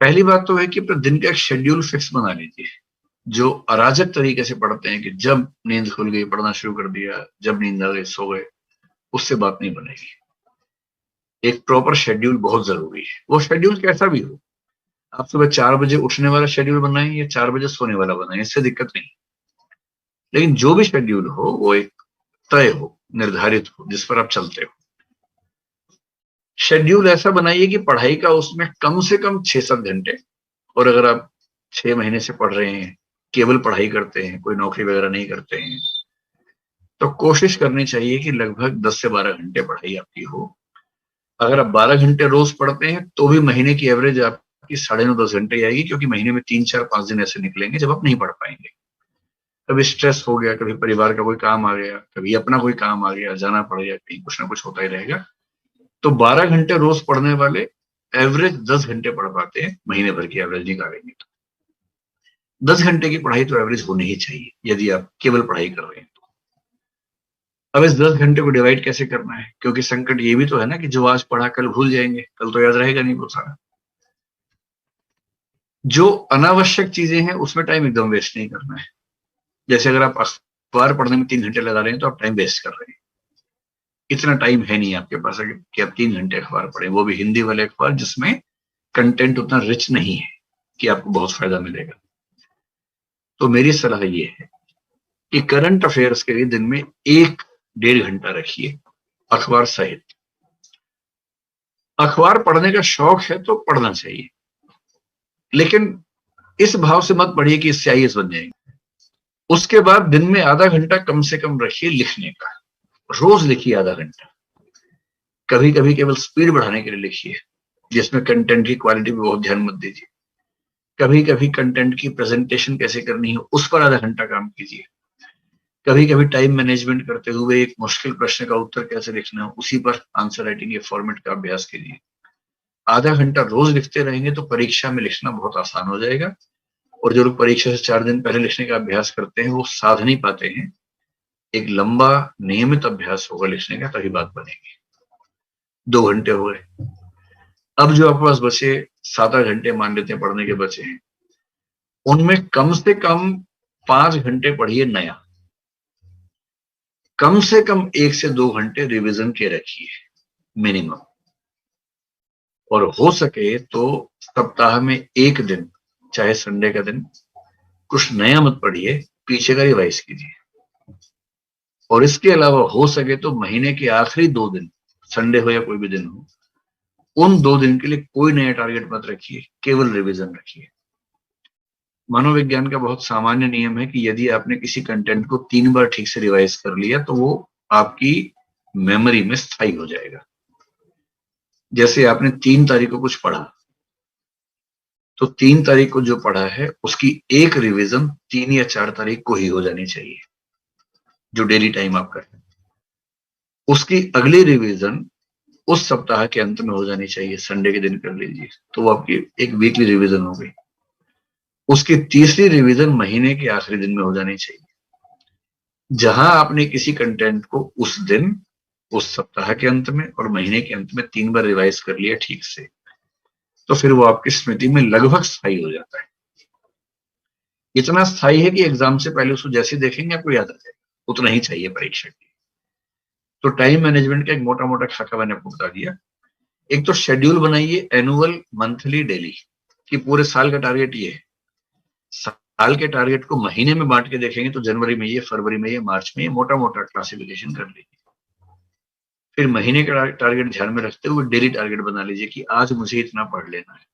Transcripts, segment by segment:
पहली बात तो है कि अपने दिन का एक शेड्यूल फिक्स बना लीजिए। जो अराजक तरीके से पढ़ते हैं कि जब नींद खुल गई पढ़ना शुरू कर दिया, जब नींद आ गई सो गए, उससे बात नहीं बनेगी। एक प्रॉपर शेड्यूल बहुत जरूरी है। वो शेड्यूल कैसा भी हो, आप सुबह 4 बजे उठने वाला शेड्यूल बनाएं या 4 बजे सोने वाला बनाएं, इससे दिक्कत नहीं। लेकिन जो भी शेड्यूल हो वो एक तय हो, निर्धारित हो, जिस पर आप चलते हो। शेड्यूल ऐसा बनाइए कि पढ़ाई का उसमें कम से कम 6-7 घंटे। और अगर आप 6 महीने से पढ़ रहे हैं, केवल पढ़ाई करते हैं, कोई नौकरी वगैरह नहीं करते हैं, तो कोशिश करनी चाहिए कि लगभग 10 से 12 घंटे पढ़ाई आपकी हो। अगर आप 12 घंटे रोज पढ़ते हैं तो भी महीने की एवरेज आपकी 9.5-10 घंटे आएगी, क्योंकि महीने में 3-4-5 दिन ऐसे निकलेंगे जब आप नहीं पढ़ पाएंगे। कभी स्ट्रेस हो गया, कभी परिवार का कोई काम आ गया, कभी अपना कोई काम आ गया, जाना पड़ गया कहीं, कुछ ना कुछ होता ही रहेगा। तो 12 घंटे रोज पढ़ने वाले एवरेज 10 घंटे पढ़ पाते हैं, महीने भर की एवरेज निकालेंगे तो 10 घंटे की पढ़ाई तो एवरेज होनी ही चाहिए यदि आप केवल पढ़ाई कर रहे हैं तो। अब इस 10 घंटे को डिवाइड कैसे करना है, क्योंकि संकट ये भी तो है ना कि जो आज पढ़ा कल भूल जाएंगे, कल तो याद रहेगा नहीं वो सारा। जो अनावश्यक चीजें हैं उसमें टाइम एकदम वेस्ट नहीं करना है। जैसे अगर आप अखबार पढ़ने में 3 घंटे लगा रहे हैं तो आप टाइम वेस्ट कर रहे हैं। इतना टाइम है नहीं आपके पास कि आप 3 घंटे अखबार पढ़ें, वो भी हिंदी वाले अखबार जिसमें कंटेंट उतना रिच नहीं है कि आपको बहुत फायदा मिलेगा। तो मेरी सलाह ये है कि करंट अफेयर्स के लिए दिन में 1-1.5 घंटा रखिए, अखबार सहित। अखबार पढ़ने का शौक है तो पढ़ना चाहिए, लेकिन इस भाव से मत पढ़िए कि इससे आईएएस बन जाएंगे। उसके बाद दिन में आधा घंटा कम से कम रखिए लिखने का। रोज लिखिए आधा घंटा। कभी कभी केवल स्पीड बढ़ाने के लिए लिखिए, जिसमें कंटेंट की क्वालिटी पे बहुत ध्यान मत दीजिए। कभी कभी कंटेंट की प्रेजेंटेशन कैसे करनी है उस पर आधा घंटा काम कीजिए। कभी कभी टाइम मैनेजमेंट करते हुए एक मुश्किल प्रश्न का उत्तर कैसे लिखना है उसी पर आंसर राइटिंग के फॉर्मेट का अभ्यास कीजिए। आधा घंटा रोज लिखते रहेंगे तो परीक्षा में लिखना बहुत आसान हो जाएगा। और जो लोग परीक्षा से 4 दिन पहले लिखने का अभ्यास करते हैं वो साध नहीं पाते हैं। एक लंबा नियमित अभ्यास होगा लिखने का, तभी बात बनेगी। 2 घंटे हो गए। अब जो आपके पास बचे 7-8 घंटे मान लेते हैं पढ़ने के बचे हैं, उनमें कम से कम 5 घंटे पढ़िए नया। कम से कम 1 से 2 घंटे रिवीजन के रखिए मिनिमम। और हो सके तो सप्ताह में एक दिन, चाहे संडे का दिन, कुछ नया मत पढ़िए, पीछे का रिवाइज कीजिए। और इसके अलावा हो सके तो महीने के आखिरी 2 दिन, संडे हो या कोई भी दिन हो, उन 2 दिन के लिए कोई नया टारगेट मत रखिए, केवल रिवीजन रखिए। मनोविज्ञान का बहुत सामान्य नियम है कि यदि आपने किसी कंटेंट को 3 बार ठीक से रिवाइज कर लिया तो वो आपकी मेमोरी में स्थायी हो जाएगा। जैसे आपने 3 तारीख को कुछ पढ़ा, तो 3 तारीख को जो पढ़ा है उसकी एक रिवीजन 3 या 4 तारीख को ही हो जानी चाहिए, जो डेली टाइम आपका है। उसकी अगली रिवीजन उस सप्ताह के अंत में हो जानी चाहिए, संडे के दिन कर लीजिए, तो वो आपकी एक वीकली रिवीजन हो गई। उसकी तीसरी रिवीजन महीने के आखिरी दिन में हो जानी चाहिए। जहां आपने किसी कंटेंट को उस दिन, उस सप्ताह के अंत में और महीने के अंत में 3 बार रिवाइज कर लिया ठीक से, तो फिर वो आपकी स्मृति में लगभग स्थायी हो जाता है। इतना स्थायी है कि एग्जाम से पहले उसको जैसे देखेंगे आपको याद आ जाएगा। उतना ही चाहिए परीक्षा के लिए। तो टाइम मैनेजमेंट का एक मोटा मोटा खाका मैंने आपको बता दिया। एक तो शेड्यूल बनाइए, एनुअल, मंथली, डेली, कि पूरे साल का टारगेट ये है। साल के टारगेट को महीने में बांट के देखेंगे तो जनवरी में ये, फरवरी में ये, मार्च में ये, मोटा मोटा क्लासिफिकेशन कर लीजिए। फिर महीने का टारगेट ध्यान में रखते हुए डेली टारगेट बना लीजिए कि आज मुझे इतना पढ़ लेना है।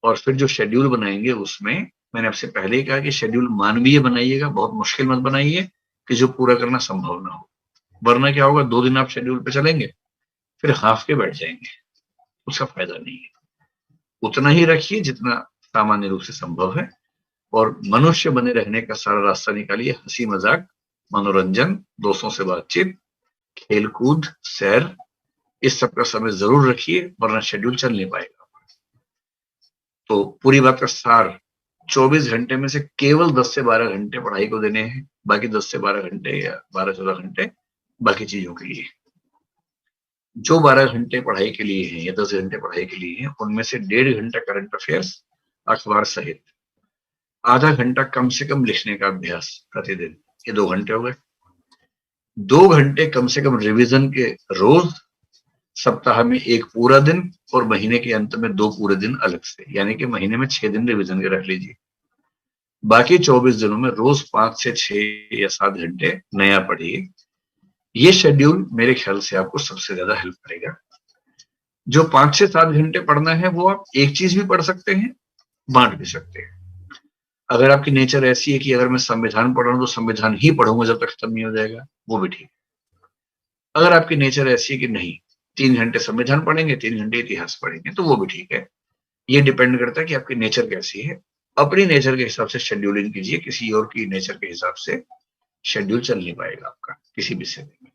और फिर जो शेड्यूल बनाएंगे उसमें मैंने आपसे पहले ही कहा कि शेड्यूल मानवीय बनाइएगा, बहुत मुश्किल मत बनाइए कि जो पूरा करना संभव ना हो। वरना क्या होगा, 2 दिन आप शेड्यूल पे चलेंगे फिर हाफ के बैठ जाएंगे, उसका फायदा नहीं है। उतना ही रखिए जितना सामान्य रूप से संभव है। और मनुष्य बने रहने का सारा रास्ता निकालिए, हंसी मजाक, मनोरंजन, दोस्तों से बातचीत, खेल कूद, सैर, इस सब का समय जरूर रखिए, वरना शेड्यूल चल नहीं पाएगा। तो पूरी बात का सार, 24 घंटे में से केवल 10 से 12 घंटे पढ़ाई को देने हैं, बाकी 10 से 12 घंटे या 12-14 घंटे बाकी चीजों के लिए। जो 12 घंटे पढ़ाई के लिए हैं या 10 घंटे पढ़ाई के लिए हैं, उनमें से 1.5 घंटा करंट अफेयर्स अखबार सहित, आधा घंटा कम से कम लिखने का अभ्यास प्रतिदिन, ये 2 घंटे हो गए। 2 घंटे कम से कम रिवीजन के रोज, सप्ताह में 1 पूरा दिन और महीने के अंत में 2 पूरे दिन अलग से, यानी कि महीने में 6 दिन रिवीजन के रख लीजिए। बाकी 24 दिनों में रोज 5 से 6 या 7 घंटे नया पढ़िए। ये शेड्यूल मेरे ख्याल से आपको सबसे ज्यादा हेल्प करेगा। जो 5 से 7 घंटे पढ़ना है वो आप एक चीज भी पढ़ सकते हैं, बांट भी सकते हैं। अगर आपकी नेचर ऐसी है कि अगर मैं संविधान पढ़ रहा हूं तो संविधान ही पढ़ूंगा जब तक खत्म नहीं हो जाएगा, वो भी ठीक। अगर आपकी नेचर ऐसी है कि नहीं, 3 घंटे संविधान पढ़ेंगे, 3 घंटे इतिहास पढ़ेंगे, तो वो भी ठीक है। ये डिपेंड करता है कि आपकी नेचर कैसी है। अपनी नेचर के हिसाब से शेड्यूलिंग कीजिए, किसी और की नेचर के हिसाब से शेड्यूल चल नहीं पाएगा आपका किसी भी समय में।